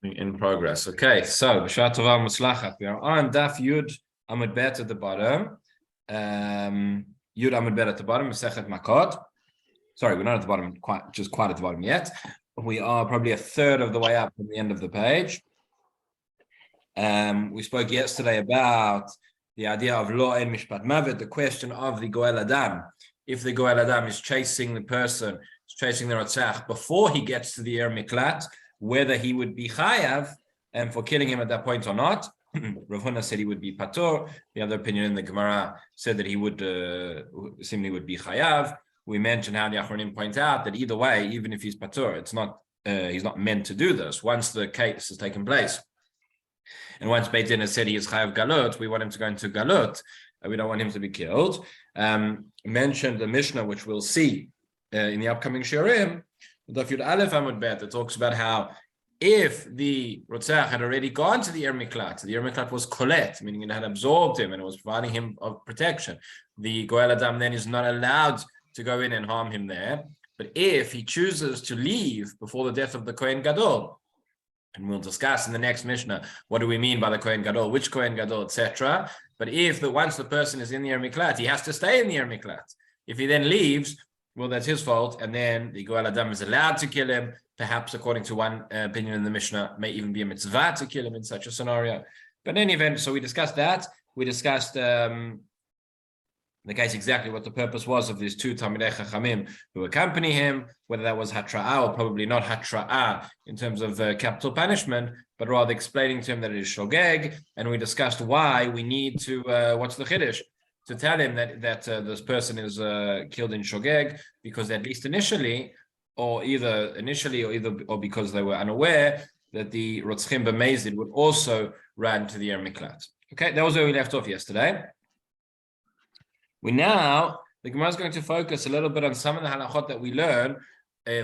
In progress. Okay, so B'Shah Tova Muslachat. We are on Daf Yud Amud Bet at the bottom. Yud Amud Bet at the bottom. Masechet Makkot. Sorry, we're not at the bottom, just quite at the bottom yet. We are probably a third of the way up from the end of the page. We spoke yesterday about the idea of Lo En Mishpat Mavet, the question of the Goel Adam. If the Goel Adam is chasing the person, chasing the Ratzach before he gets to the Ir Miklat, whether he would be chayav and for killing him at that point or not. Rav Huna said he would be patur. The other opinion in the Gemara said that he would simply would be chayav. We mentioned how the Achronim point out that either way, even if he's patur, it's not he's not meant to do this once the case has taken place. And once Beit Din has said he is chayav galut, we want him to go into galut. We don't want him to be killed. Mentioned the Mishnah, which we'll see in the upcoming Shiurim. Daf Yud Aleph Amud Bet, it talks about how if the Rotzach had already gone to the Ir Miklat was kolet, meaning it had absorbed him and it was providing him of protection. The Goel Adam then is not allowed to go in and harm him there. But if he chooses to leave before the death of the Kohen Gadol, and we'll discuss in the next Mishnah, what do we mean by the Kohen Gadol, which Kohen Gadol, etc. But if once the person is in the Ir Miklat, he has to stay in the Ir Miklat. If he then leaves, well, that's his fault, and then the Goel Adam is allowed to kill him. Perhaps, according to one opinion in the Mishnah, may even be a mitzvah to kill him in such a scenario. But in any event, so we discussed that. We discussed the case exactly what the purpose was of these two Talmidei Chachamim who accompany him, whether that was hatra'ah or probably not hatra'ah in terms of capital punishment, but rather explaining to him that it is shogeg. And we discussed why we need to, what's the chiddush? To tell him that this person is killed in shogeg, because at least initially, or because they were unaware that the rotzchim b'meizid would also run to the Ir Miklat. Okay, that was where we left off yesterday. The Gemara is going to focus a little bit on some of the halachot that we learn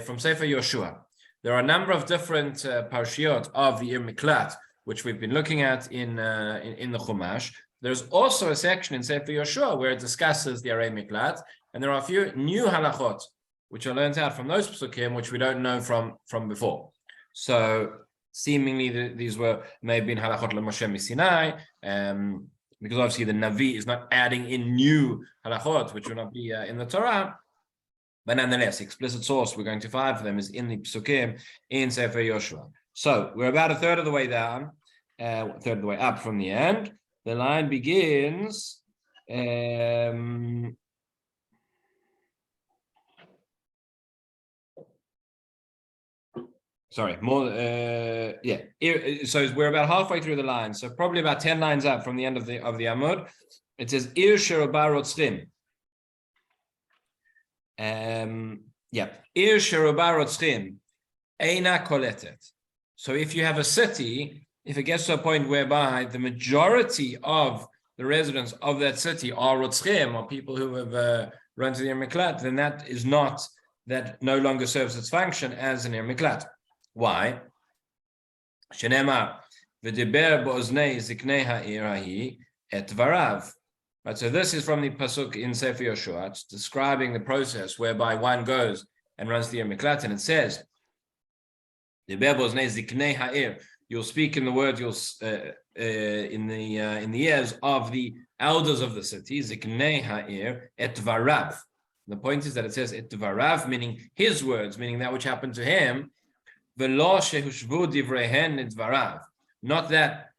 from Sefer Yoshua. There are a number of different parshiot of the Ir Miklat, which we've been looking at in the Chumash. There's also a section in Sefer Yoshua where it discusses the Arei Miklat, and there are a few new halachot which are learned out from those psukim which we don't know from before. So seemingly these may have been halachot leMoshe Misinai, because obviously the Navi is not adding in new halachot which will not be in the Torah. But nonetheless, explicit source we're going to find for them is in the psukim in Sefer Yoshua. So we're about a third of the way down, a third of the way up from the end. The line begins. So we're about halfway through the line. So probably about 10 lines up from the end of the Amud. It says Ir Sheroba Rotzchim. Ir Sheroba Rotzchim Eina Koletet. So if you have a city, if it gets to a point whereby the majority of the residents of that city are rotzchim, or people who have run to the Ir Miklat, then that no longer serves its function as an Ir Miklat. Why? Shenema v'diber bo'oznei ziknei ha'ir hahi et dvarav. Right, so this is from the pasuk in Sefer Yoshua. It's describing the process whereby one goes and runs the Ir Miklat, and it says, "Diber bo'oznei ziknei ha'ir." You'll speak in the word, in the ears of the elders of the city. Ziknei ha'ir et dvarav. The point is that it says et dvarav, meaning his words, meaning that which happened to him. V'lo shehushvu divrehen et dvarav. Not that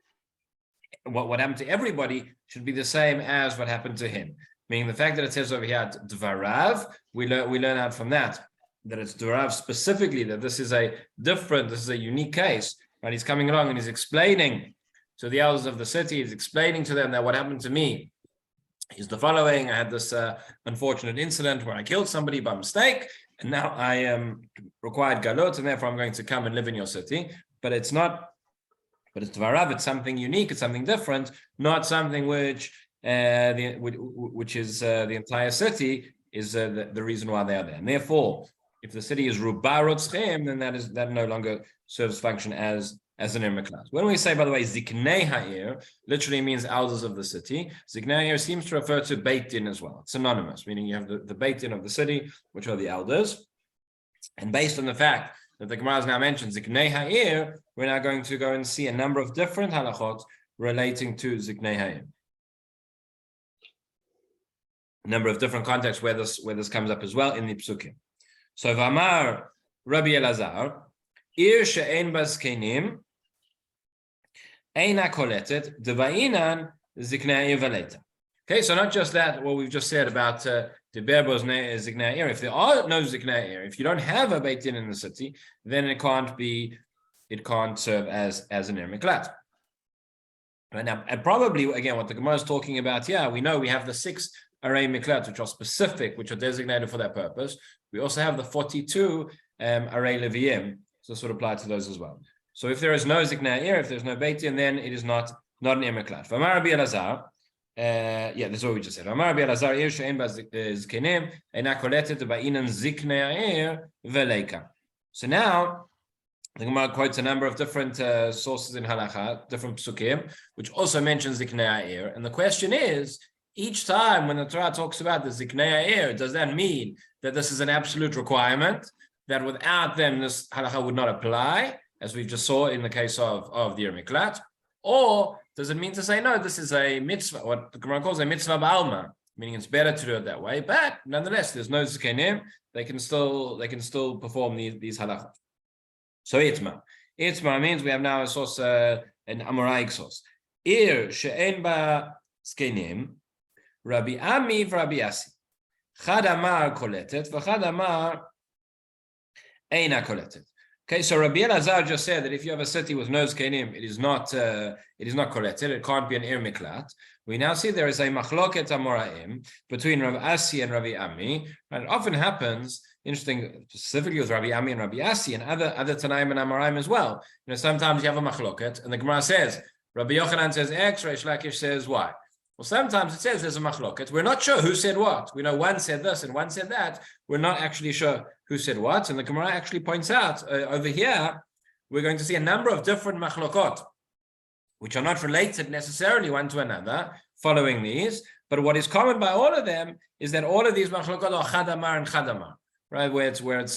what happened to everybody should be the same as what happened to him. Meaning the fact that it says over here dvarav, we learn out from that it's dvarav specifically, that this is a unique case. Right, he's coming along and he's explaining to the elders of the city, he's explaining to them that what happened to me is the following. I had this unfortunate incident where I killed somebody by mistake, and now I am required galut, and therefore I'm going to come and live in your city. But it's dvarav, it's something unique, it's something different, not something which is the entire city is the reason why they are there. And therefore, if the city is ruba rotzchim, then that no longer serves function as an Ir Miklat. When we say, by the way, ziknei ha'ir, literally means elders of the city. Ziknei ha'ir seems to refer to Beit Din as well. It's synonymous, meaning you have the Beit Din of the city, which are the elders. And based on the fact that the Gemara has now mentioned Ziknei Ha'ir, we're now going to go and see a number of different halachot relating to Ziknei Ha'ir. A number of different contexts where this comes up as well in the Psukim. So V'amar Rabbi Elazar, Ir she'ein bazkenim, eina koletet, deva'inan Ziknei Ha'ir v'leita. Okay, so not just that, what we've just said about Deberbos Ziknei Ha'ir. If there are no Ziknei Ha'ir, if you don't have a Beit Din in the city, then it can't serve as an Ir Miklat. Right now, and probably again, what the Gemara is talking about here, we know we have the 6 array Miklat, which are specific, which are designated for that purpose. We also have the 42 array Leviim, so this would apply to those as well. So if there is no Ziknei Ha'ir, if there's no Beit Din, then it is not an Ir Miklat. For Rabbi Elazar, this is what we just said. Amar Rabbi Elazar, Ir she'ein bazkenim, eina koletet ba'inan Ziknei Ha'ir v'leika. So now, the Gemara quotes a number of different sources in Halacha, different psukim, which also mentions Ziknei Ha'ir. And the question is, each time when the Torah talks about the Ziknei Ha'ir, does that mean that this is an absolute requirement, that without them this Halacha would not apply, as we just saw in the case of the Ir Miklat? Or does it mean to say, no, this is a mitzvah, what the Gemara calls a mitzvah ba'alma, meaning it's better to do it that way, but nonetheless, there's no zikenim, they can still perform these halachot. So itma means we have now a source, an Amoraic source. Ir she'en ba zkenim, Rabbi Ami v'Rabbi Yassi. Chad amar koletet, v'chad amar eina koletet. Okay, so Rabbi Elazar just said that if you have a city with no zkenim, it is not koletet, it can't be an Ir Miklat. We now see there is a machloket amoraim between Rabbi Asi and Rabbi Ami, and it often happens, interesting, specifically with Rabbi Ami and Rabbi Asi and other Tanaim and Amoraim as well. You know, sometimes you have a machloket, and the Gemara says, Rabbi Yochanan says X, Reish Lakish says Y. Well, sometimes it says there's a machloket. We're not sure who said what. We know one said this and one said that. We're not actually sure who said what. And the Gemara actually points out over here, we're going to see a number of different machlokot, which are not related necessarily one to another, following these. But what is common by all of them is that all of these machlokot are chadamar and chadamar, right? Where it's one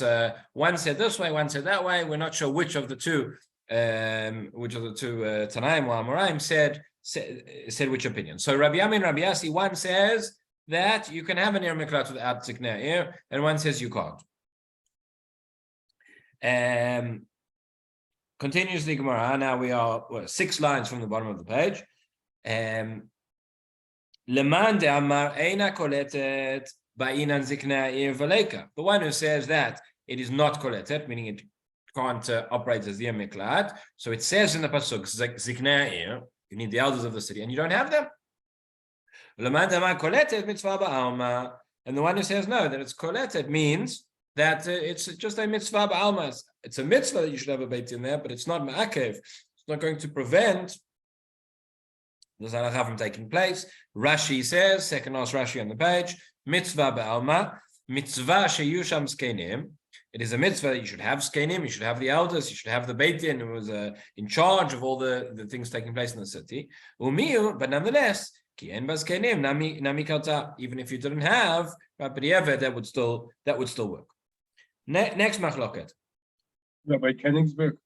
said this way, one said that way. We're not sure which of the two Tanaim or Amoraim said which opinion. So Rabbi Ami and Rabbi Yassi, one says that you can have an Ir Miklat without Ziknei Ha'ir, and one says you can't. Continues the Gemara. Now we are 6 lines from the bottom of the page. Leman de amar eina koletet ba'inan Ziknei Ha'ir v'leika. The one who says that it is not koletet, meaning it can't operate as the Ir Miklat. So it says in the pasuk Ziknei Ha'ir, you need the elders of the city, and you don't have them. And the one who says no, that it's koletet means that it's just a mitzvah ba'alma. It's a mitzvah that you should have a beit in there, but it's not ma'akev. It's not going to prevent the halacha from taking place. Rashi says, second last Rashi on the page, mitzvah ba'alma, mitzvah sheyusham zkenim. It is a mitzvah that you should have zkenim, you should have the elders, you should have the Beit Din who was in charge of all the things taking place in the city. But nonetheless, even if you didn't have Rabbi Yevet, that would still work. Next machloket. Rabbi Kenigsberg.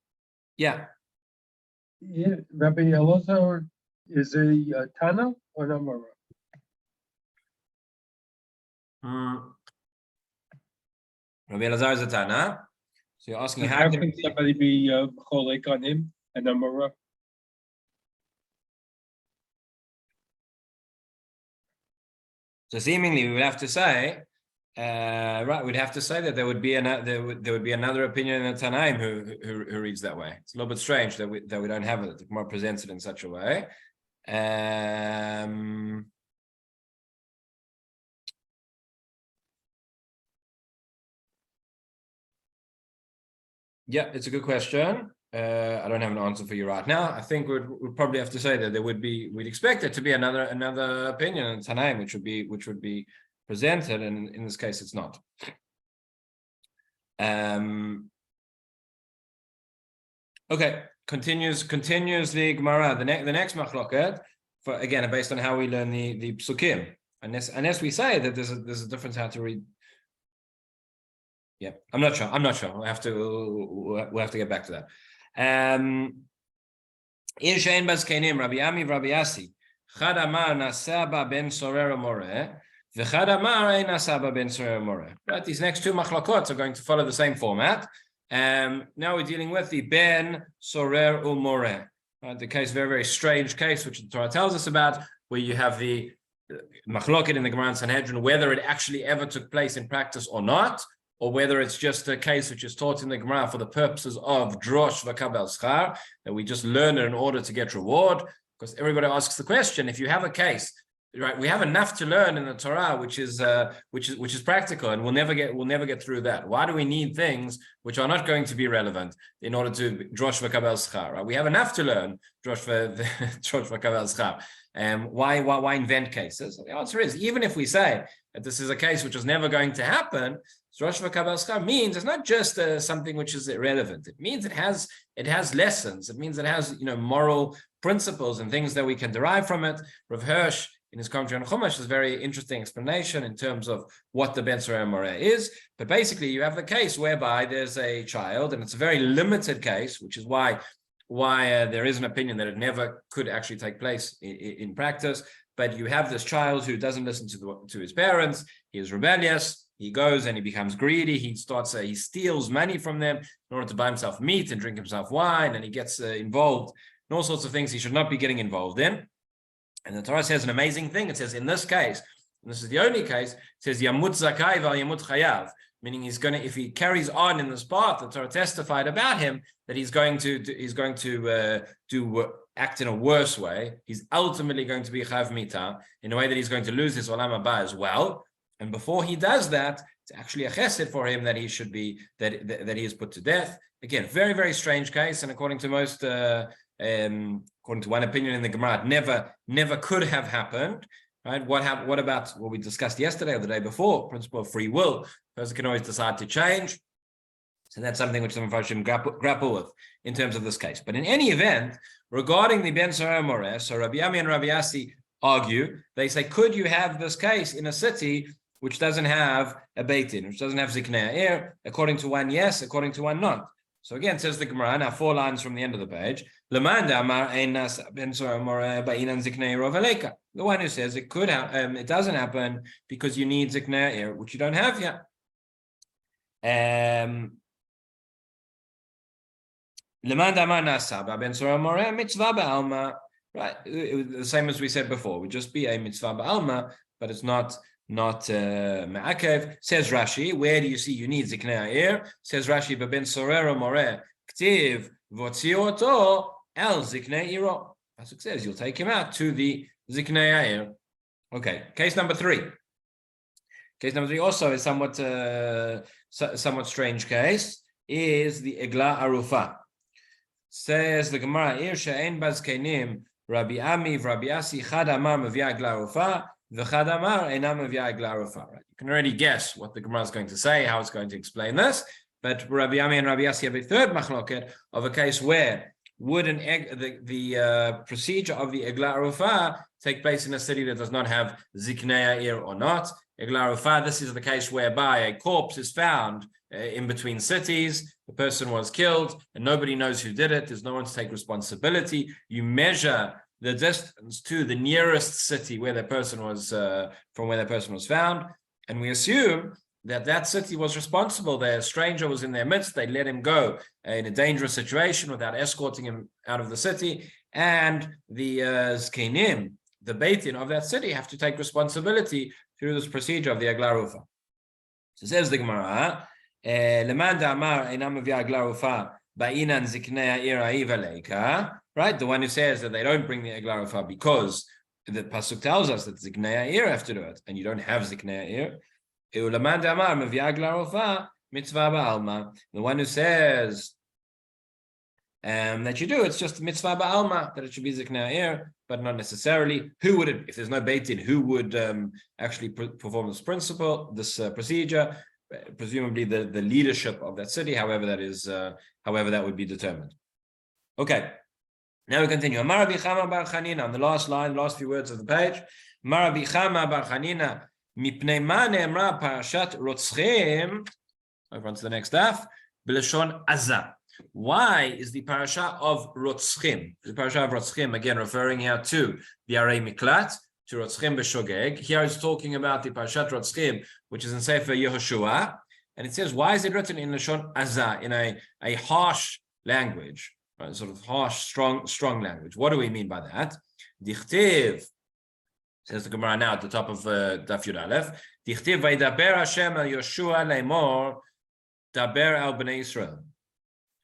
Yeah. Rabbi Elazar is a Tana or Namara? Rabbi Elazar is a Tana. So you're asking how can somebody be cholek on him and Amora? So seemingly we would have to say, we'd have to say that there would be another opinion in the Tanaim who reads that way. It's a little bit strange that we don't have it. The Gemara presents it in such a way. Yeah, it's a good question. I don't have an answer for you right now. I think we'd probably have to say that we'd expect it to be another opinion in Tanaim, which would be presented, and in this case, it's not. Okay, continues the Gemara. The next machloket, again based on how we learn the psukim. Unless we say that there's a difference how to read Yeah, I'm not sure. We'll have to get back to that. Ir she'en bas kenim Rabbi Ami Rabbi Yassi Chad amar nasaba ben sorer more v'chad amar ein nasaba ben sorer more. Right, these next two machlokot are going to follow the same format. Now we're dealing with the ben sorer umore. The case, very, very strange case, which the Torah tells us about, where you have the machloket in the Gemara and Sanhedrin, whether it actually ever took place in practice or not, or whether it's just a case which is taught in the Gemara for the purposes of drosh v'kabel schar, that we just learn it in order to get reward. Because everybody asks the question: if you have a case, right, we have enough to learn in the Torah, which is practical, and we'll never get through that. Why do we need things which are not going to be relevant in order to drosh v'kabel schar? Right? We have enough to learn drosh v'kabel schar. Why invent cases? The answer is, even if we say that this is a case which was never going to happen, drosh v'kabel schar means it's not just something which is irrelevant. It means it has lessons. It means it has moral principles and things that we can derive from it. Rav Hirsch, in his commentary on Chumash, is a very interesting explanation in terms of what the Ben Sorer Moreh is. But basically, you have the case whereby there's a child, and it's a very limited case, which is why there is an opinion that it never could actually take place in practice. But you have this child who doesn't listen to his parents. He is rebellious. He goes and he becomes greedy. He steals money from them in order to buy himself meat and drink himself wine, and he gets involved in all sorts of things he should not be getting involved in. And the Torah says an amazing thing. It says, in this case, and this is the only case, it says yamut zakai val yamut chayav, meaning if he carries on in this path, the Torah testified about him that he's going to act in a worse way. He's ultimately going to be chayav mita in a way that he's going to lose his olam haba as well. And before he does that, it's actually a chesed for him that he should be that he is put to death. Again, very, very strange case, and according to most. According to one opinion in the Gemara, it never could have happened. Right? What about what we discussed yesterday or the day before? Principle of free will. A person can always decide to change. So that's something which some of us should grapple with in terms of this case. But in any event, regarding the Ben Sorer Moreh, so Rabbi Ami and Rabbi Yassi argue. They say, could you have this case in a city which doesn't have a Beit Din, which doesn't have Ziknei Ha'ir? According to one, yes. According to one, not. So again, says the Gemara, now 4 lines from the end of the page. The one who says it could happen, it doesn't happen because you need Ziknei Ha'ir, which you don't have yet. Right, the same as we said before, it would just be a mitzvah ba'alma, but it's not ma'akev. Says Rashi, where do you see you need Ziknei Ha'ir? Says Rashi, b'ben sorero moreh k'tiv v'otziu oto el Ziknei Ha'iro. That's what it says, you'll take him out to the Ziknei Ha'ir. Okay, case number 3. Case number 3 also is somewhat strange case, is the Egla Arufa. Says the Gemara, Ir she'en bazkenim Rabbi Ami v'Rabbi Yassi chad amar mevia Egla Arufa v'chad amar einam mevia Egla Arufa. Right? You can already guess what the Gemara is going to say, how it's going to explain this. But Rabbi Ami and Rabbi Yassi have a third machloket of a case where would the procedure of the Egla Arufa take place in a city that does not have Ziknei Ha'ir or not. Egla Arufa, this is the case whereby a corpse is found in between cities, the person was killed, and nobody knows who did it. There's no one to take responsibility. You measure the distance to the nearest city where that person was from where that person was found, and we assume that city was responsible. The stranger was in their midst. They let him go in a dangerous situation without escorting him out of the city, and the zkenim, the Beit Din of that city, have to take responsibility through this procedure of the Egla Arufa. So says the Gemara, right, the one who says that they don't bring the Egla Arufa because the pasuk tells us that Ziknei Ha'ir have to do it, and you don't have Ziknei Ha'ir. The one who says that you do, it's just mitzvah ba'alma, that it should be Ziknei Ha'ir, but not necessarily. Who would it, if there's no Beit Din, who would actually perform this procedure? Presumably the leadership of that city, however that would be determined. Okay, now we continue. Amar Rabbi Chama bar Chanina, on the last line, last few words of the page. Amar Rabbi Chama bar Chanina, mipnei ma ne'emra parashat rotzchim Over on to the next daf. B'lashon azah. Why is the parasha of Rotzchim? The parasha of Rotzchim, again, referring here to the Arei Miklat, to Rotzchim b'Shogeg. Here it's talking about the parashat Rotzchim, which is in Sefer Yehoshua. And it says, why is it written in Lashon azah, in a harsh language, right? Sort of harsh, strong language. What do we mean by that? Dichtiv, says the Gemara now at the top of Daf Yud Aleph. Dichtiv vaydaber Hashem el Yoshua leimor daber al bnei Israel.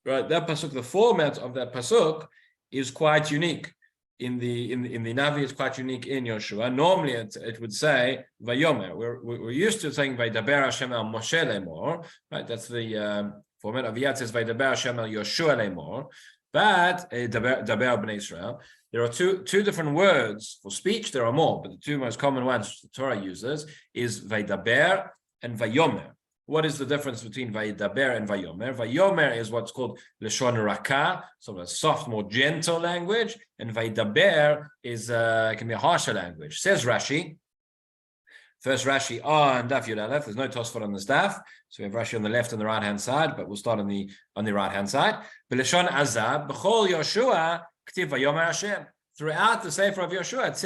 Right, that pasuk, the format of that pasuk is quite unique. In the Navi, it's quite unique in Yoshua. Normally, it would say Vayomer. We're used to saying Vaydaber Hashem el Moshe lemor. Right, that's the format of Yad says Vaydaber Hashem el Yoshua lemor. But Daber bnei Israel. There are two different words for speech. There are more, but the two most common ones the Torah uses is Vaydaber and Vayomer. What is the difference between Vayidaber and Vayomer? Vayomer is what's called Leshon Raka, sort of a soft, more gentle language, and Vayidaber is can be a harsher language. Says Rashi, first Rashi on Daf Yud Aleph. There's no Tosfot on this daf, so we have Rashi on the left and the right hand side, but we'll start on the right hand side. B'leshon Azab b'chol Yoshua k'tiv Vayomer Hashem. Throughout the Sefer of Yoshua, it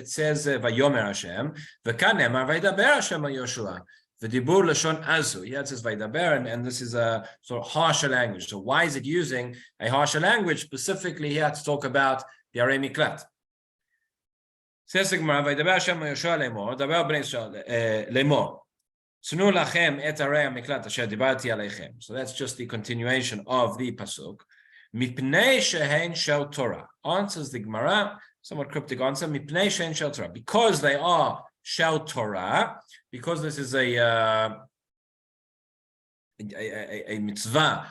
says Vayomer Hashem. V'kan nemar Vayidaber Hashem al Yoshua. V'dibur lashon azu. Here it says Vaydaber, and this is a sort of harsher language. So why is it using a harsher language specifically here to talk about the Arei Miklat? Says the Gemara, Vaydaber Hashem Yoshua lemor, daber bnei Yisrael lemor. Tznu lachem et Arei Miklat asher dibarti aleichem. So that's just the continuation of the pasuk. Mipnei shehein shel Torah. Answers the Gemara, somewhat cryptic answer. Mipnei shehein shel Torah, because they are shel Torah. Because this is a mitzvah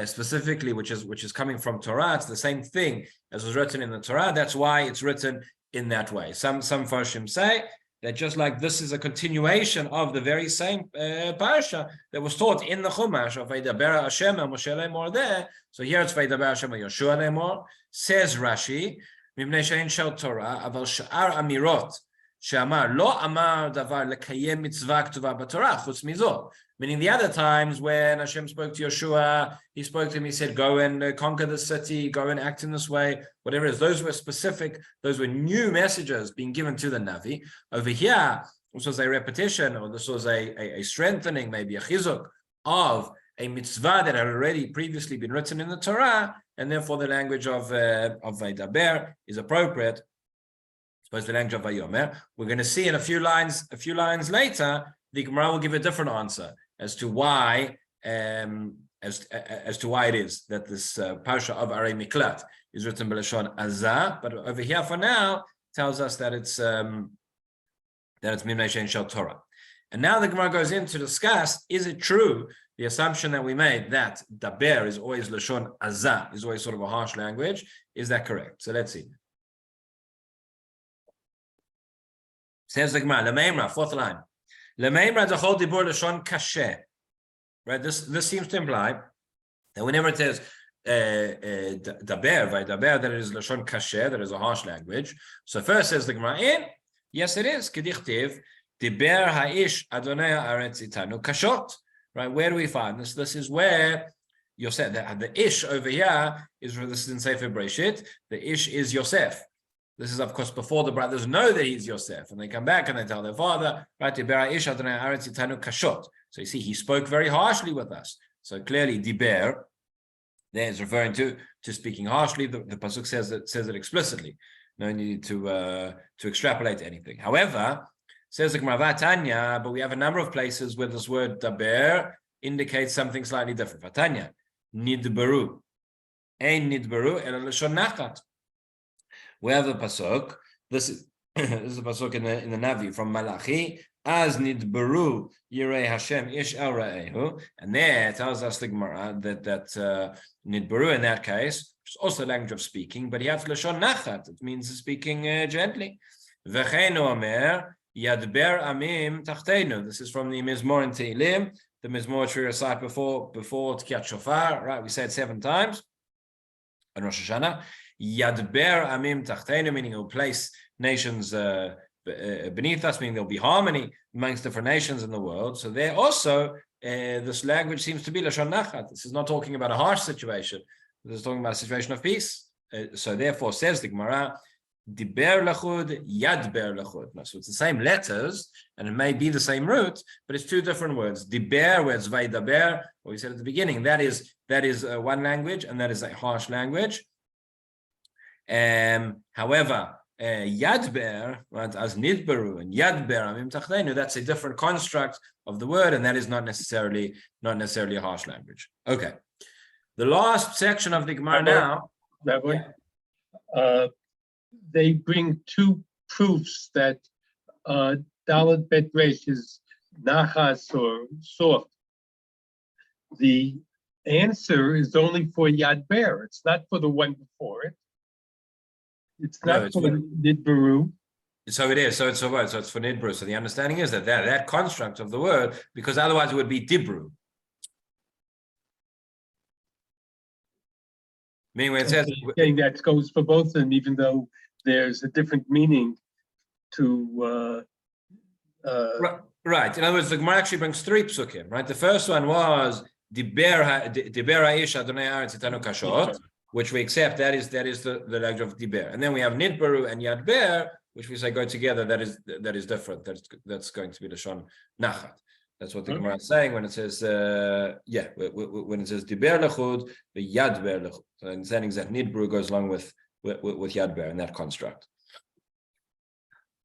specifically, which is coming from Torah, it's the same thing as was written in the Torah. That's why it's written in that way. Some Farshim say that just like this is a continuation of the very same parasha that was taught in the Chumash of Vaydaber Hashem el Moshe lemor there. So here it's Vaydaber Hashem el Yoshua lemor. Says Rashi, Mibnei she'en shel Torah, aval sha'ar amirot. She'amar lo amar davar lekayem mitzvah k'tuva b'Torah chutz mizot. Meaning the other times when Hashem spoke to Yeshua, he spoke to him, he said, go and conquer the city, go and act in this way, whatever it is. Those were specific, those were new messages being given to the Navi. Over here, this was a repetition, or this was a strengthening, maybe a chizuk of a mitzvah that had already previously been written in the Torah, and therefore the language of Vaydaber is appropriate. Suppose the language of Vayomer. We're going to see in a few lines later, the Gemara will give a different answer as to why, as to why it is that this parasha of Arei Miklat is written b'lashon azah. But over here, for now, tells us that it's Mimnei she'en shel Torah. And now the Gemara goes in to discuss: is it true the assumption that we made that daber is always lashon azah, is always sort of a harsh language? Is that correct? So let's see. Says the Gemara, Lemeimra, fourth line. Lemeimra dechol dibur lashon kasheh. Right. This seems to imply that whenever it says daber, vaydaber, that it is lashon kasheh, that is a harsh language. So first says the Gemara, yes, it is. Kedichtiv diber ha'ish adonai haaretz itanu kashot. Right. Where do we find this? This is where Yosef. The ish over here is this is in Sefer Breshit. The ish is Yosef. This is, of course, before the brothers know that he's Yosef, and they come back and they tell their father, right? So you see, he spoke very harshly with us. So clearly, diber there is referring to speaking harshly. The pasuk says it explicitly. No need to extrapolate anything. However, says the Gemara Vatanya, but we have a number of places where this word daber indicates something slightly different. Vatanya, nidberu, ein nidberu el lashon nachat. We have the pasuk. This is a pasuk in the Navi from Malachi. As nidberu yirei Hashem ish el ra'ehu, and there it tells us the Gemara that nidberu in that case is also the language of speaking, but he has lashon nachat. It means speaking gently. V'cheinu omer yadber amim tachtenu. This is from the Mizmor in Tehillim, the Mizmor which we recite before Tkiyat Shofar. Right, we say it 7 times on Rosh Hashanah. Yadber amim tachtenu, meaning he'll place nations beneath us, meaning there'll be harmony amongst different nations in the world. So there also this language seems to be Lashon Nachat. This is not talking about a harsh situation. This is talking about a situation of peace. So therefore, says the Gemara, Diber lachud, Yadber lachud. So it's the same letters, and it may be the same root, but it's two different words. Diber, where it's Vaidaber, what we said at the beginning, that is one language, and that is a harsh language. However, Yadber, right, as Nidberu and Yadber, Amim Tachdenu, that's a different construct of the word, and that is not necessarily a harsh language. Okay. The last section of the Gemara now. Rabbi, they bring two proofs that Dalet Bet Resh is nachas or soft. The answer is only for Yadber. It's not for the one before it. It's not for Nidberu. So it is. So it's for what? So it's for Nidberu. So the understanding is that construct of the word, because otherwise it would be Dibru. Meaning when it says that goes for both of them, even though there's a different meaning to right. In other words, the Gemara actually brings three psukim, right? The first one was Diber Ha'ish Adonai Haaretz Itanu Kashot, which we accept that is the language of Diber. And then we have Nidberu and Yadber, which we say go together, that is different. That's going to be the Lashon Nachat. That's what the Gemara is saying when it says, when it says Diber lechud, the Yadber lechud. So understanding that Nidberu goes along with Yadber in that construct.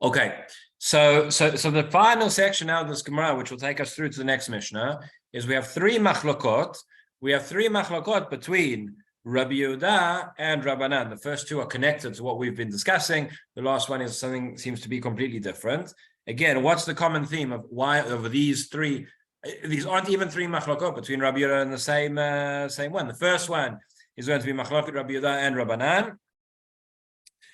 Okay, so the final section now of this Gemara, which will take us through to the next Mishnah, is we have three machlokot. We have three machlokot between Rabbi Yehuda and Rabbanan. The first two are connected to what we've been discussing. The last one is something seems to be completely different. Again, what's the common theme of why over these three? These aren't even three machlokot between Rabbi Yehuda and the same one. The first one is going to be machloket Rabbi Yehuda and Rabbanan.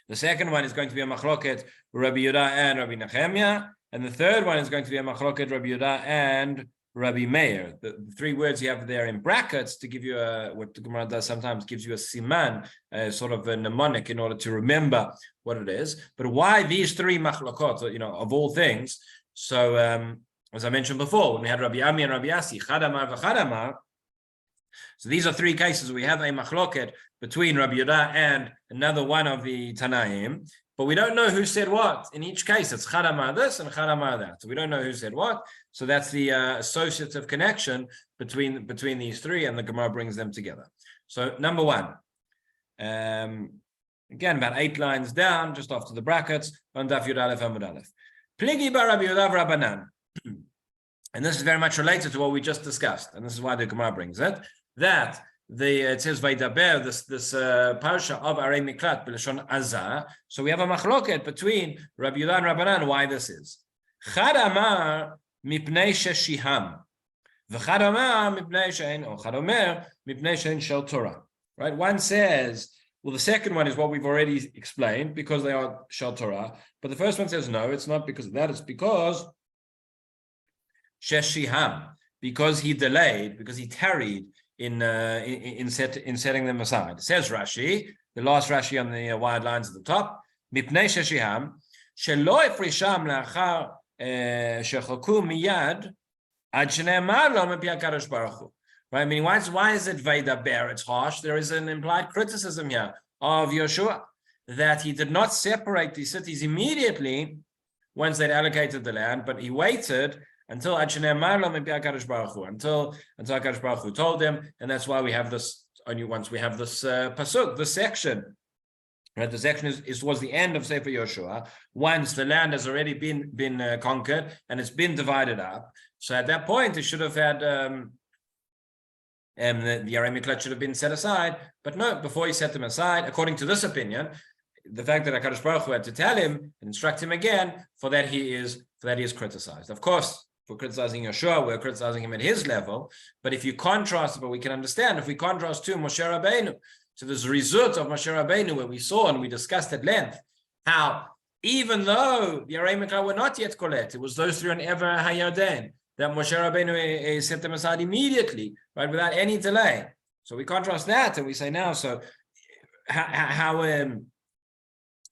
The second one is going to be a machloket Rabbi Yehuda and Rabbi Nechemia, and the third one is going to be a machloket Rabbi Yehuda and Rabbi Meir. The three words you have there in brackets to give you what the Gemara does sometimes gives you a siman, sort of a mnemonic in order to remember what it is. But why these three machlokot, of all things? So, as I mentioned before, when we had Rabbi Ami and Rabbi Yassi, Chadamar v'Chadamar, so these are three cases. We have a machloket between Rabbi Yehuda and another one of the Tanaim, but we don't know who said what. In each case, it's Chadamar this and Chadamar that. So we don't know who said what. So that's the associative connection between these three, and the Gemara brings them together. So number one, again, about 8 lines down, just after the brackets, on Daf Yud Aleph Amud Aleph. Pligi bar Rabbi Yehuda v'Rabbanan. And this is very much related to what we just discussed, and this is why the Gemara brings it. That it says Vaidaber, this parsha of Arei Miklat b'Lashon Azah. So we have a machloket between Rabbi Yehuda and Rabbanan why this is. Chad amar mipnei sheshiham, v'chad amar mipnei she'en, or chad omer mipnei she'en shel Torah. Right? One says, well, the second one is what we've already explained because they are shel Torah, but the first one says no, it's not because of that. It's because sheshiham, because he delayed, because he tarried in setting them aside. It says Rashi, the last Rashi on the wide lines at the top, mipnei sheshiham shelo ifrisham la'achar shechaku miyad ad shene'amar lo mepi HaKadosh Baruch Hu. Right? I mean, why is it Vaidaber? It's harsh. There is an implied criticism here of Yeshua that he did not separate the cities immediately once they'd allocated the land, but he waited until HaKadosh Baruch Hu told them, and that's why we have this. Only once we have this pasuk, this section, right? The section is towards the end of Sefer Yoshua. Once the land has already been conquered and it's been divided up, so at that point it should have had the Arei Miklat should have been set aside. But no, before he set them aside, according to this opinion, the fact that HaKadosh Baruch Hu had to tell him and instruct him again, for that he is criticized. Of course, we're criticizing Yeshua, we're criticizing him at his level. But if you contrast, but we can understand, if we contrast to Moshe Rabbeinu, to this result of Moshe Rabbeinu, where we saw and we discussed at length how even though the Arei Miklat were not yet collected, it was those three on Ever HaYarden that Moshe Rabbeinu set them aside immediately, right, without any delay. So we contrast that and we say now, so how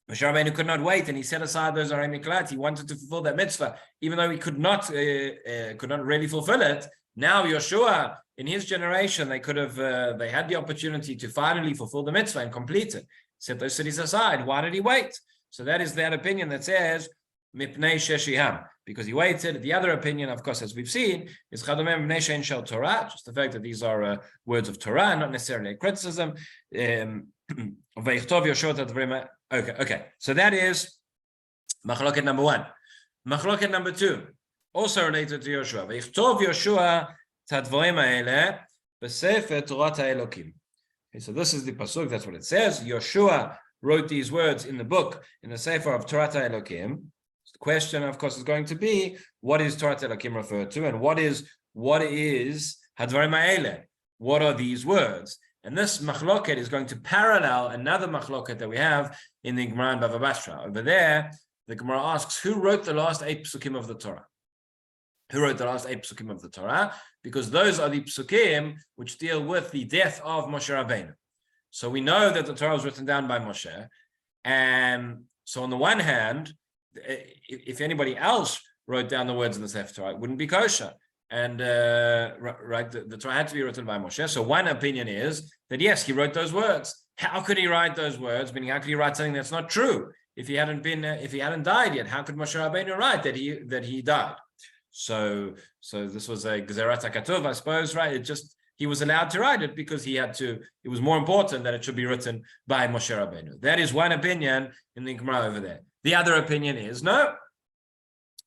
Moshe Rabbeinu could not wait, and he set aside those Arei Miklat. He wanted to fulfill that mitzvah, even though he could not really fulfill it. Now Yoshua, in his generation, they could have, they had the opportunity to finally fulfill the mitzvah and complete it. Set those cities aside. Why did he wait? So that is that opinion that says, Mipnei Sheshiham, because he waited. The other opinion, of course, as we've seen, is Chadomem Mipnei Shein Shel Torah, just the fact that these are words of Torah, not necessarily a criticism. Okay. So that is Machloket number 1. Machloket number 2, also related to Yoshua. Veichtov Yoshua Tadvorim Ha'ele B'Sefer Torat HaElokim. Okay, so this is the pasuk. That's what it says. Yoshua wrote these words in the book, in the Sefer of Torat HaElokim. The question, of course, is going to be, what is Torat HaElokim referred to, and what is Hadvarim Ha'ele? What are these words? And this machloket is going to parallel another machloket that we have in the Gemara in Bava Basra. Over there, the Gemara asks, who wrote the last 8 psukim of the Torah? Who wrote the last 8 psukim of the Torah? Because those are the psukim which deal with the death of Moshe Rabbeinu. So we know that the Torah was written down by Moshe. And so on the one hand, if anybody else wrote down the words of the Sefer Torah, it wouldn't be kosher. And right, the Torah had to be written by Moshe. So one opinion is that yes, he wrote those words. How could he write those words? Meaning, how could he write something that's not true? If he hadn't died yet, how could Moshe Rabbeinu write that he died? So this was a Gezerat HaKatuv, I suppose, right? He was allowed to write it because he had to. It was more important that it should be written by Moshe Rabbeinu. That is one opinion in the Gemara over there. The other opinion is no.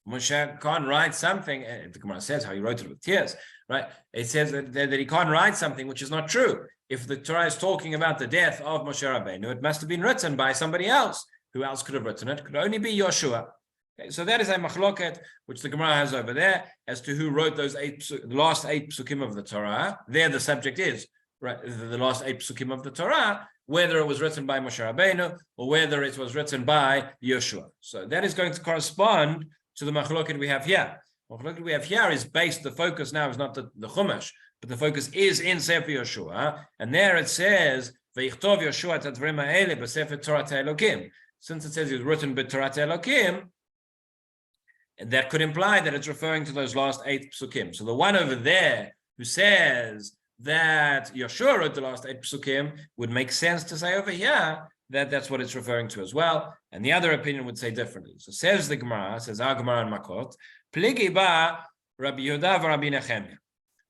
Moshe can't write something. The Gemara says how he wrote it with tears, right? It says that he can't write something which is not true. If the Torah is talking about the death of Moshe Rabbeinu, it must have been written by somebody else. Who else could have written it? It could only be Yoshua. Okay, so that is a machloket which the Gemara has over there as to who wrote those last 8 psukim of the Torah. There, the subject is right, the last 8 psukim of the Torah, whether it was written by Moshe Rabbeinu or whether it was written by Yoshua. So that is going to correspond to the machloket we have here. The machloket we have here is based. The focus now is not the Chumash, but the focus is in Sefer Yoshua, and there it says Veichtov Yoshua Tadvarim Ha'ele B'Sefer Torat HaElokim. Since it says it was written by Torat HaElokim, that could imply that it's referring to those last 8 psukim. So the one over there who says that Yoshua wrote the last 8 psukim would make sense to say over here that that's what it's referring to as well. And the other opinion would say differently. So says the Gemara, says our Gemara in Makkot, Pligi ba Rabbi Yehuda Rabbi Nechemia.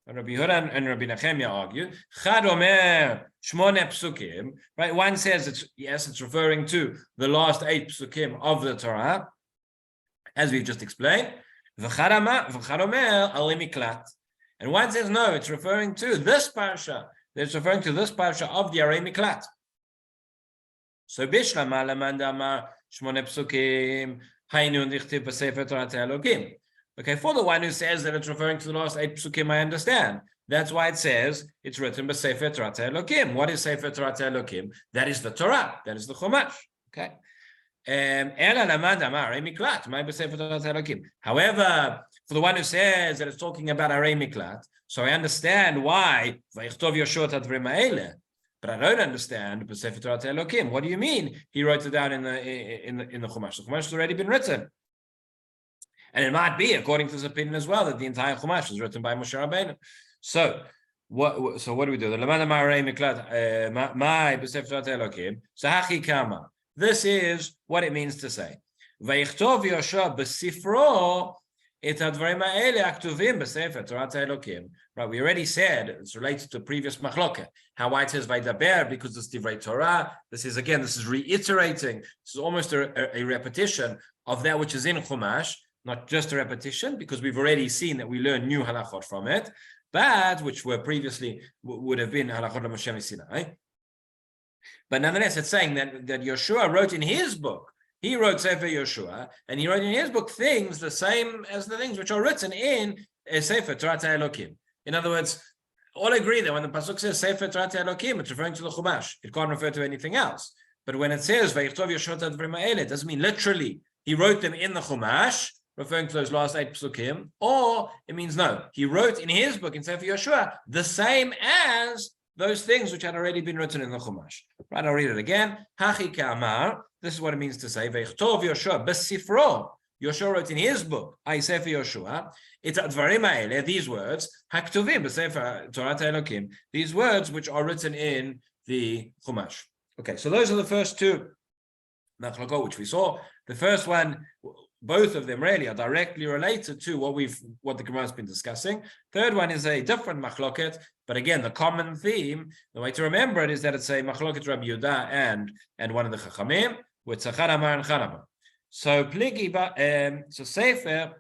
Rabbi Yehuda and Rabbi Nechemia argue, Chad Omer Shmone psukim, right? One says it's referring to the last 8 psukim of the Torah, as we've just explained. V'chad Omer Alei Miklat. And one says no, it's referring to this parsha. It's referring to this parsha of the Alei Miklat. So Bishlama Lamanda Amar Shmone psukim Hainu Nichtiv B'Sefer Torat HaElokim. Okay, for the one who says that it's referring to the last 8 psukim, I understand. That's why it says it's written by Sefer Torat HaElokim. What is Sefer Torat HaElokim? That is the Torah. That is the Chumash. Okay. However, for the one who says that it's talking about Arei Miklat, so I understand why Veichtov Yoshua Tadvarim Ha'ele, but I don't understand by Sefer Torat HaElokim. What do you mean? He wrote it down in the Chumash. The Chumash has already been written. And it might be, according to his opinion as well, that the entire Chumash was written by Moshe Rabbeinu. So what do we do? The Lamada Ma'arei Miklat Mai B'Sefer Torat HaElokim. So Hachi Kama. This is what it means to say. Veichtov Yoshua B'Sifro Et Hadvarim Ha'ele Aktuvim B'Sefer Torat HaElokim. Right, we already said it's related to previous machloket. How why it says Vaydaber, because it's Divrei Torah. This is reiterating. This is almost a repetition of that which is in Chumash. Not just a repetition, because we've already seen that we learn new halachot from it, but which were previously would have been halachot Moshe Sinai. But nonetheless, it's saying that Yoshua wrote in his book. He wrote Sefer Yoshua, and he wrote in his book things the same as the things which are written in Sefer Torat HaElokim. In other words, all agree that when the pasuk says Sefer Torat HaElokim, it's referring to the Chumash. It can't refer to anything else. But when it says Veichtov Yoshua Tadvarim Ha'ele, it doesn't mean literally he wrote them in the Chumash, referring to those last 8 psukim, or it means no, he wrote in his book in Sefer Yoshua the same as those things which had already been written in the Chumash. Right, I'll read it again. Hachi Ka'amar, this is what it means to say, Veichtov Yoshua B'Sifro Yoshua wrote in his book, Sefer Yoshua, it's Dvarim Ha'eleh, these words, Haktuvim b'Sefer Torah Elokim, these words which are written in the Chumash. Okay, so those are the first two machlokot which we saw. The first one, both of them really are directly related to what the Gemara has been discussing. Third one is a different machloket, but again, the common theme, the way to remember it is that it's a machloket Rabbi Yehuda and one of the Chachamim with Tzachar Amar and Chanama. So so Sefer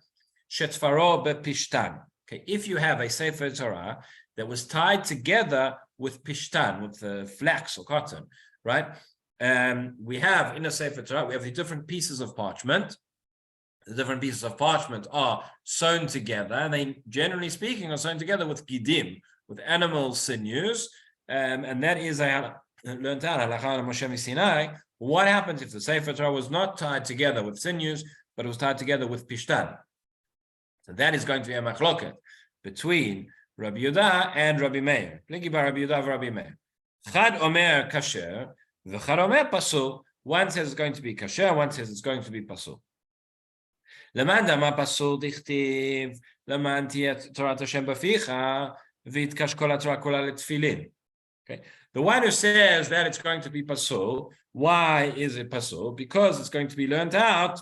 Shetfaro bePishtan. Okay, if you have a Sefer Torah that was tied together with Pishtan, with flax or cotton, right? We have in a Sefer Torah, we have the different pieces of parchment. The different pieces of parchment are sewn together, and they, generally speaking, are sewn together with gidim, with animal sinews, and that is learned out halakha Moshe Sinai. What happens if the Sefer Torah was not tied together with sinews, but it was tied together with pishtan? So that is going to be a machloket between Rabbi Yehuda and Rabbi Meir. Pligi bar Rabbi Yehuda Rabbi Meir. Chad omer kasher, v'chad omer pasul. One says it's going to be kasher, one says it's going to be pasul. למען דמה פסול דכתיב, למען תהיה תורת השם בפיך, ויתקש כל התורה כולה לתפילין. Okay. The one who says that it's going to be pasul, why is it pasul? Because it's going to be learned out.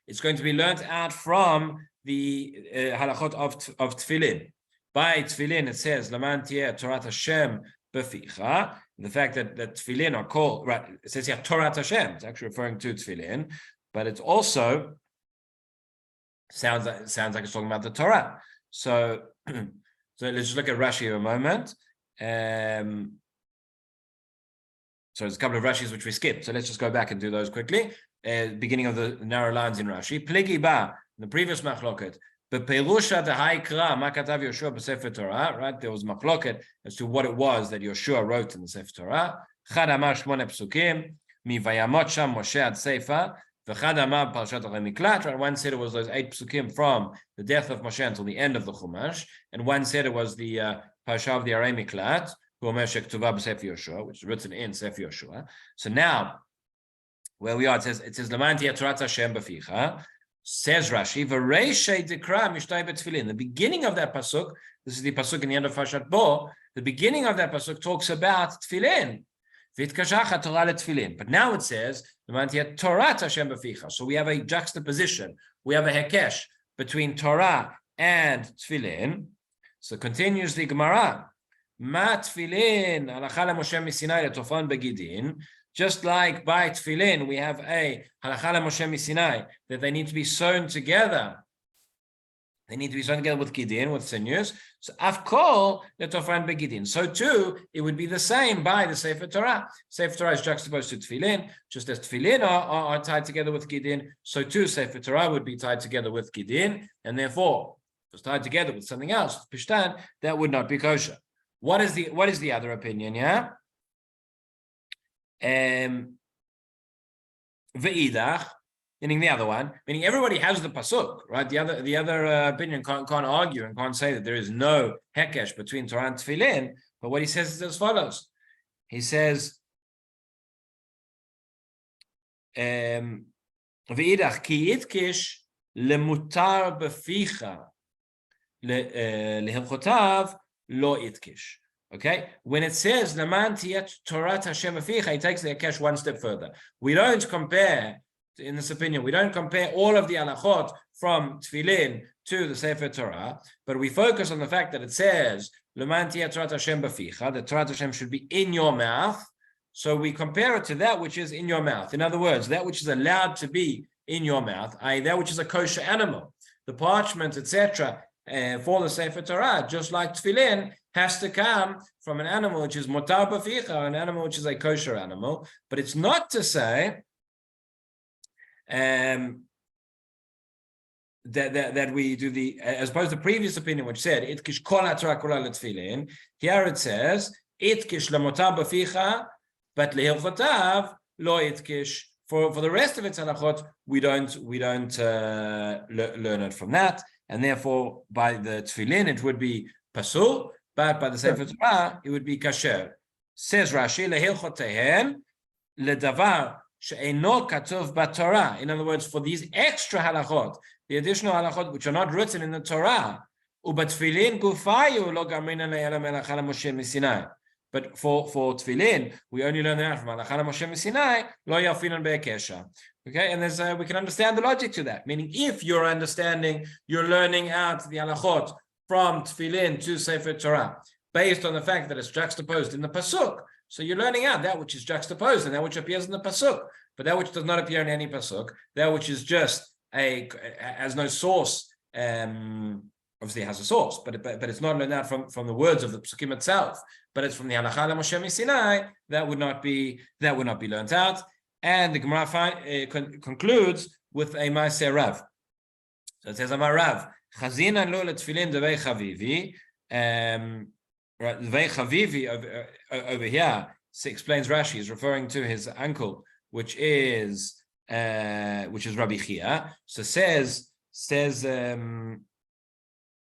It's going to be learned out from the halachot of tefillin. By tefillin, it says, למען תהיה תורת השם בפיך. The fact that tefillin are called, right, it says here, Torat Hashem. It's actually referring to tefillin. But it also sounds like it's talking about the Torah. So let's just look at Rashi a moment. So there's a couple of Rashis which we skipped. So let's just go back and do those quickly. Beginning of the narrow lines in Rashi. Pligi ba, the previous machloket. Beperusha the Haikra, Makatav Yoshua b'Sefer Torah. Right, there was machloket as to what it was that Yoshua wrote in the Sefer Torah. Chad amar shmone psukim mi vayamot sham Moshe ad Sefer. One said it was those 8 psukim from the death of Moshe until the end of the Chumash, and one said it was the Parsha of the Arei Miklat, which is written in Sefer Yoshua. So now, where we are, it says L'man tiyeh Torat Hashem b'ficha. Says Rashi, v'reishei dekra mishtay b'tefillin. The beginning of that pasuk, this is the pasuk in the end of Parshat Bo. The beginning of that pasuk talks about tefillin. But now it says, so we have a juxtaposition, we have a hekesh between Torah and tefillin. So continues the Gemara, just like by tefillin we have a halakha Moshe Sinai that they need to be sewn together. They need to be sewn together with gidin, with sinews. So afkol letofran begidin. So too, it would be the same by the Sefer Torah. Sefer Torah is juxtaposed to tefillin, just as tefillin are tied together with gidin. So too, Sefer Torah would be tied together with gidin, and therefore, if it was tied together with something else, pishtan, that would not be kosher. What is the other opinion? Yeah. Ve'idach. Meaning the other one, meaning everybody has the pasuk, right? The other opinion can't argue and can't say that there is no hekesh between Torah and tefillin. But what he says is as follows. He says, "V'idach ki yitkish lemutar beficha lehilchotav lo yitkish." Okay, when it says "Leman tiyeh Torat Hashem beficha," he takes the hekesh one step further. We don't compare. In this opinion, we don't compare all of the halachot from tefillin to the Sefer Torah, but we focus on the fact that it says "L'man tiyeh Torat Hashem b'ficha," that Torat Hashem should be in your mouth. So we compare it to that which is in your mouth. In other words, that which is allowed to be in your mouth, i.e., that which is a kosher animal, the parchment, etc., for the Sefer Torah, just like tefillin, has to come from an animal which is motar b'ficha, an animal which is a kosher animal. But it's not to say that we do the, as opposed to the previous opinion which said itkish kol haTorah kula letefillin. Here it says itkish lemotar b'ficha, but lehilchotav lo itkish. For the rest of its halachot, we don't learn it from that, and therefore by the tefillin it would be pasul, but by the Sefer Torah it would be kasher. Says Rashi lehilchotehen ledavar she'eino katuv b'Torah. In other words, for these extra halachot, the additional halachot which are not written in the Torah, u'b'tfilin gufayu lo gamrina le'ela melacha Moshe miSinai. But for tefillin, we only learn that from Halacha Moshe miSinai, lo yafinan be'ekesha. Okay, and there's we can understand the logic to that. Meaning, if you're learning out the halachot from tefillin to Sefer Torah, based on the fact that it's juxtaposed in the pasuk. So you're learning out that which is juxtaposed and that which appears in the pasuk, but that which does not appear in any pasuk, that which is just has no source. Obviously, it has a source, but it's not learned out from the words of the pasukim itself. But it's from the Halacha Moshe miSinai that would not be learned out. And the Gemara concludes with a Maaseh Rav. So it says, Amar Rav, Chazina lo letfilin devei chavivi. Devei chavivi over here explains Rashi is referring to his uncle, which is Rabbi Chia. So says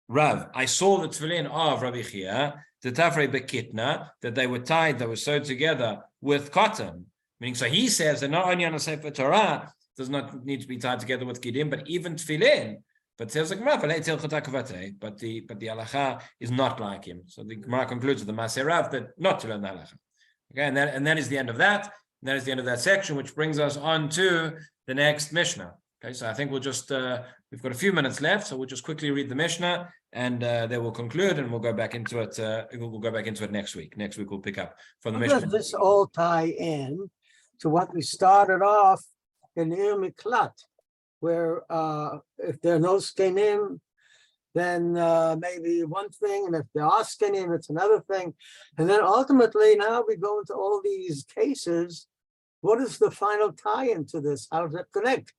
Rav, I saw the tefillin of Rabbi Chia, the tafrei bekitna, that they were tied, they were sewed together with cotton. Meaning, so he says that not only on a Sefer Torah does not need to be tied together with kidim, but even tefillin. But says the Gemara, but the halacha is not like him. So the Gemara concludes with the Maaseh Rav that not to learn the halacha. Okay, and that is the end of that. And that is the end of that section, which brings us on to the next Mishnah. Okay, so I think we'll just we've got a few minutes left, so we'll just quickly read the Mishnah, and then we'll conclude, and we'll go back into it. We'll go back into it next week. Next week we'll pick up from the Mishnah. Does this all tie in to what we started off in Ir Miklat, where if there are no skenim, then maybe one thing, and if there are skenim, it's another thing, and then ultimately now we go into all these cases. What is the final tie-in to this? How does it connect?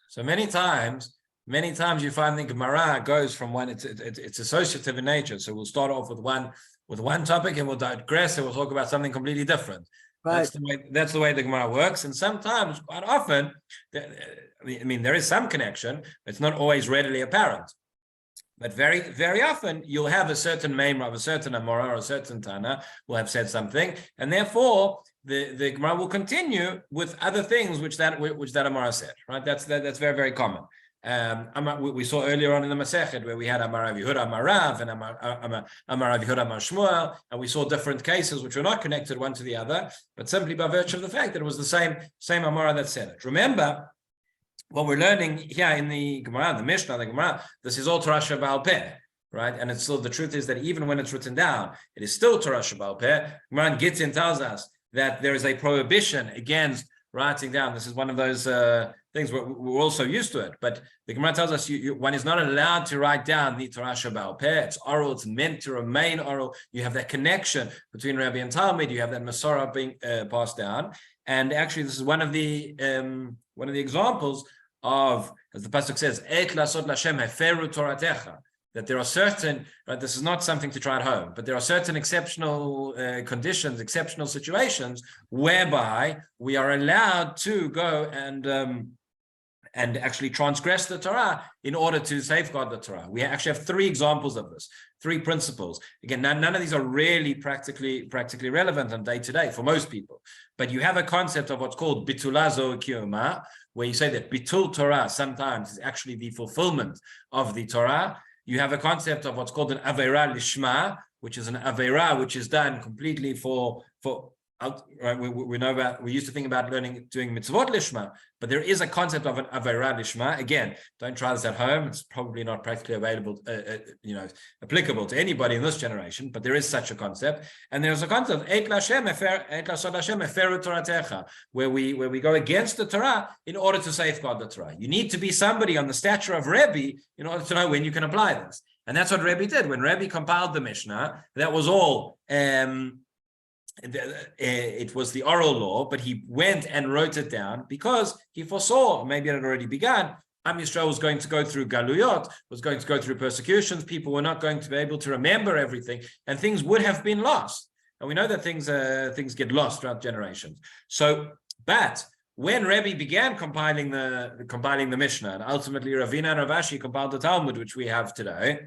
So many times you find the Gemara goes from one, it's associative in nature. So we'll start off with one topic and we'll digress and we'll talk about something completely different. Right. That's the way the Gemara works. And sometimes, quite often, there is some connection, but it's not always readily apparent. But very, very often you'll have a certain Meimra, a certain Amora, or a certain Tana will have said something, and therefore the Gemara will continue with other things which that Amora said. Right? That's very, very common. We saw earlier on in the Masechet where we had Amar Rav Yehuda Amar Rav and Amar Rav Yehuda Amar Shmuel, and we saw different cases which were not connected one to the other, but simply by virtue of the fact that it was the same Amora that said it. Remember, what we're learning here in the Gemara, the Mishnah, the Gemara, this is all Torah Shebaal Peh, right? And it's still, the truth is that even when it's written down, it is still Torah Shebaal Peh. Gemara in Gittin tells us that there is a prohibition against writing down. This is one of those things we're also used to it. But the Gemara tells us one is not allowed to write down the Torah Shebaal Peh. It's oral. It's meant to remain oral. You have that connection between Rabbi and Talmud. You have that Masorah being passed down. And actually, this is one of the examples of, as the pasuk says, "Et lasot Lashem heferu Toratecha." That there are certain, right, this is not something to try at home, but there are certain exceptional conditions, exceptional situations whereby we are allowed to go and actually transgress the Torah in order to safeguard the Torah. We actually have three examples of this, three principles. Again, none of these are really practically relevant on day to day for most people. But you have a concept of what's called bitulazo kiyuma, where you say that bitul Torah sometimes is actually the fulfillment of the Torah. You have a concept of what's called an aveira lishma, which is an aveira which is done completely for. Right, we used to think about doing mitzvot lishma, but there is a concept of an aveira lishma. Again, don't try this at home. It's probably not practically available, applicable to anybody in this generation. But there is such a concept, and there's a concept where we go against the Torah in order to safeguard the Torah. You need to be somebody on the stature of Rebbe in order to know when you can apply this, and that's what Rebbe did when Rebbe compiled the Mishnah. That was all. It was the oral law, but he went and wrote it down because he foresaw, maybe it had already begun, Am Yisrael was going to go through galuyot, was going to go through persecutions, people were not going to be able to remember everything, and things would have been lost. And we know that things get lost throughout generations. So, but when Rebbe began compiling the Mishnah, and ultimately Ravina and Rav Ashi compiled the Talmud, which we have today,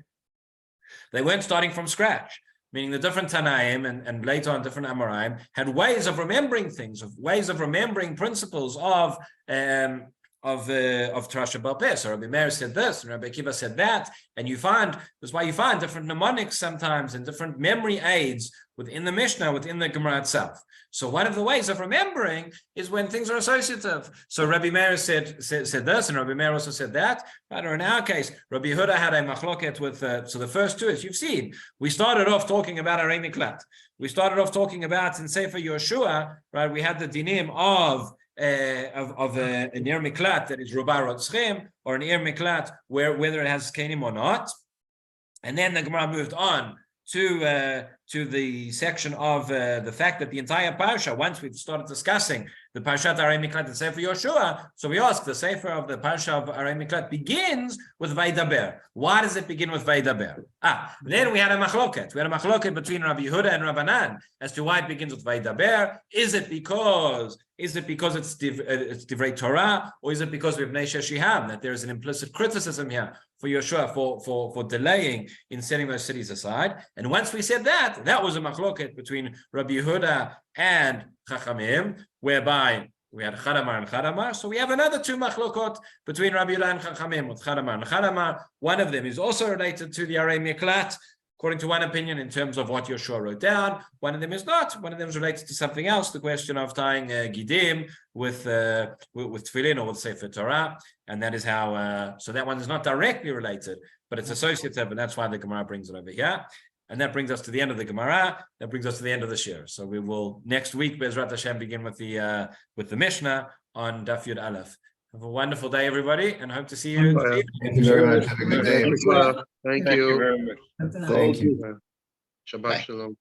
they weren't starting from scratch. meaning the different Tanaim and later on different Amoraim, had ways of remembering things, ways of remembering principles of Trasha Bal Peh. So Rabbi Meir said this, and Rabbi Akiva said that, and that's why you find different mnemonics sometimes and different memory aids within the Mishnah, within the Gemara itself. So one of the ways of remembering is when things are associative. So Rabbi Meir said this, and Rabbi Meir also said that. Right? Or in our case, Rabbi Yehuda had a machloket with. So the first two, as you've seen, we started off talking about Arei Miklat. We started off talking about in Sefer Yoshua, right? We had the dinim of an Ir Miklat that is Ruba Rotzchem, or an Ir Miklat whether it has Kenim or not. And then the Gemara moved on to the section of the fact that the entire parsha, once we've started discussing the Parshat Arei Miklat and Sefer Yoshua, so we ask, the Sefer of the Parsha of Arei Miklat begins with Vaydaber. Why does it begin with Vaydaber? Then we had a machloket. We had a machloket between Rabbi Yehuda and Rabbanan as to why it begins with Vaydaber. Is it because it's Divrei Torah, or is it because we have Neisha Shiham, that there is an implicit criticism here for Yoshua for delaying in setting those cities aside? And once we said that, that was a machloket between Rabbi Yehuda and Chachamim, whereby we had Chadamar and Chadamar. So we have another two machlokot between Rabbi Yehuda and Chachamim with Chadamar and Chadamar. One of them is also related to the Arei Miklat, according to one opinion, in terms of what Yoshua wrote down. One of them is not. One of them is related to something else, the question of tying Gidim with Tefillin or with Sefer Torah. And that is how, so that one is not directly related, but it's associative, and that's why the Gemara brings it over here. And that brings us to the end of the Gemara. That brings us to the end of the Shiur. So we will, next week, Be'ezrat Hashem, begin with the Mishnah on Daf Yud Aleph. Have a wonderful day, everybody, and hope to see you. Thank you very much. Have a good day. Thank you very much. Thank you. Shabbat Shalom.